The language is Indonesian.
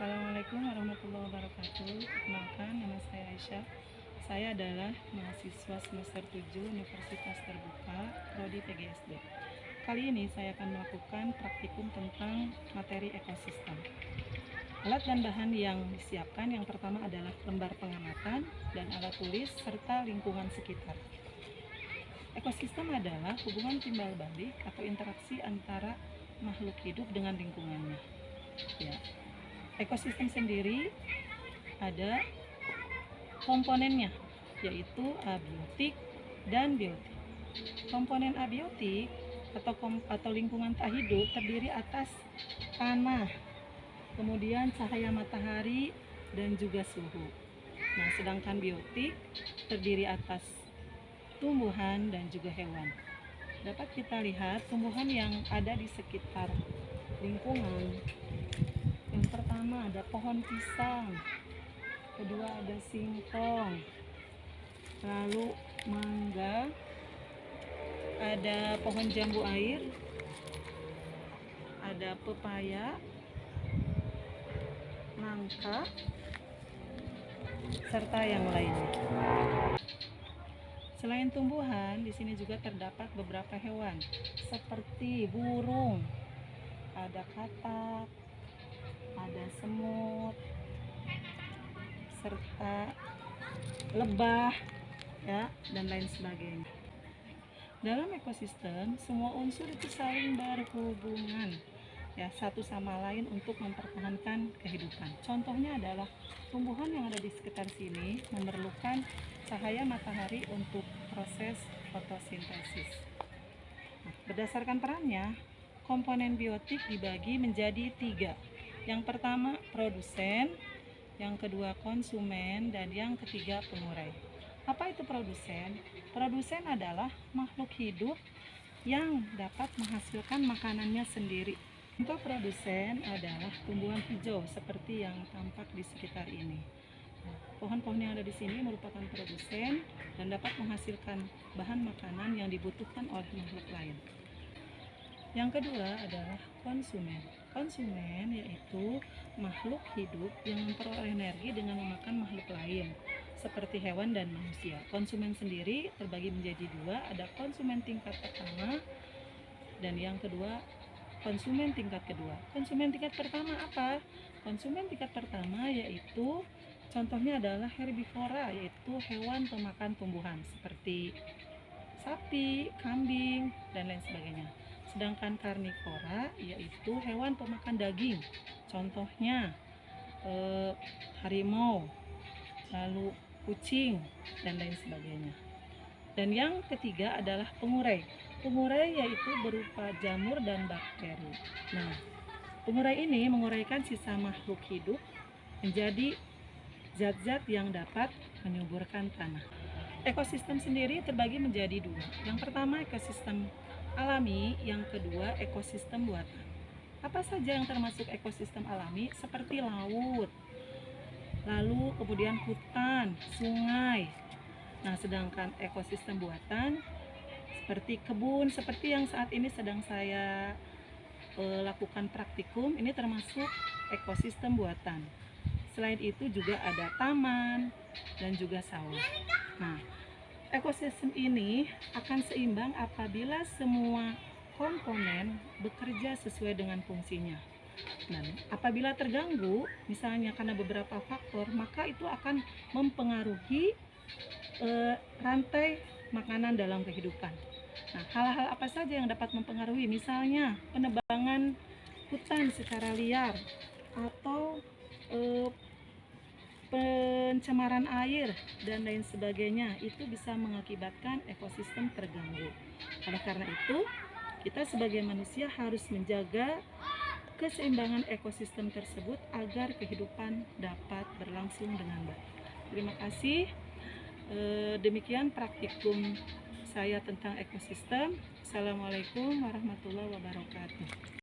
Assalamualaikum warahmatullahi wabarakatuh. Perkenalkan, nama saya Aisyah. Saya adalah mahasiswa semester 7 Universitas Terbuka, Prodi PGSD. Kali ini saya akan melakukan praktikum tentang materi ekosistem. Alat dan bahan yang disiapkan yang pertama adalah lembar pengamatan dan alat tulis serta lingkungan sekitar. Ekosistem adalah hubungan timbal balik atau interaksi antara makhluk hidup dengan lingkungannya. Ya. Ekosistem sendiri ada komponennya, yaitu abiotik dan biotik. Komponen abiotik atau lingkungan tak hidup terdiri atas tanah, kemudian cahaya matahari, dan juga suhu. Nah, sedangkan biotik terdiri atas tumbuhan dan juga hewan. Dapat kita lihat tumbuhan yang ada di sekitar lingkungan. Yang pertama ada pohon pisang, kedua ada singkong, lalu mangga, ada pohon jambu air, ada pepaya, nangka, serta yang lainnya. Selain tumbuhan, di sini juga terdapat beberapa hewan seperti burung, ada katak, ada semut, serta lebah, ya, dan lain sebagainya. Dalam ekosistem, semua unsur itu saling berhubungan, ya, satu sama lain untuk mempertahankan kehidupan. Contohnya adalah tumbuhan yang ada di sekitar sini memerlukan cahaya matahari untuk proses fotosintesis. Nah, berdasarkan perannya, komponen biotik dibagi menjadi 3. Yang pertama produsen, yang kedua konsumen, dan yang ketiga pengurai. Apa itu produsen? Produsen adalah makhluk hidup yang dapat menghasilkan makanannya sendiri. Untuk produsen adalah tumbuhan hijau seperti yang tampak di sekitar ini. Pohon-pohon yang ada di sini merupakan produsen dan dapat menghasilkan bahan makanan yang dibutuhkan oleh makhluk lain. Yang kedua adalah konsumen. Konsumen yaitu makhluk hidup yang memperoleh energi dengan memakan makhluk lain, seperti hewan dan manusia. Konsumen sendiri terbagi menjadi 2, ada konsumen tingkat pertama dan yang kedua konsumen tingkat kedua. Konsumen tingkat pertama apa? Konsumen tingkat pertama yaitu contohnya adalah herbivora, yaitu hewan pemakan tumbuhan seperti sapi, kambing, dan lain sebagainya. Sedangkan karnivora yaitu hewan pemakan daging, contohnya harimau, lalu kucing, dan lain sebagainya. Dan yang ketiga adalah pengurai. Pengurai yaitu berupa jamur dan bakteri. Nah, pengurai ini menguraikan sisa makhluk hidup menjadi zat-zat yang dapat menyuburkan tanah. Ekosistem sendiri terbagi menjadi 2. Yang pertama ekosistem alami, yang kedua ekosistem buatan. Apa saja yang termasuk ekosistem alami? Seperti laut, lalu kemudian hutan, sungai. Nah, sedangkan ekosistem buatan seperti kebun, seperti yang saat ini sedang saya lakukan praktikum, ini termasuk ekosistem buatan. Selain itu juga ada taman dan juga sawah. Nah, ekosistem ini akan seimbang apabila semua komponen bekerja sesuai dengan fungsinya. Dan apabila terganggu, misalnya karena beberapa faktor, maka itu akan mempengaruhi rantai makanan dalam kehidupan. Nah, hal-hal apa saja yang dapat mempengaruhi? Misalnya penebangan hutan secara liar atau pencemaran air dan lain sebagainya, itu bisa mengakibatkan ekosistem terganggu. Oleh karena itu, kita sebagai manusia harus menjaga keseimbangan ekosistem tersebut agar kehidupan dapat berlangsung dengan baik. Terima kasih. Demikian praktikum saya tentang ekosistem. Assalamualaikum warahmatullahi wabarakatuh.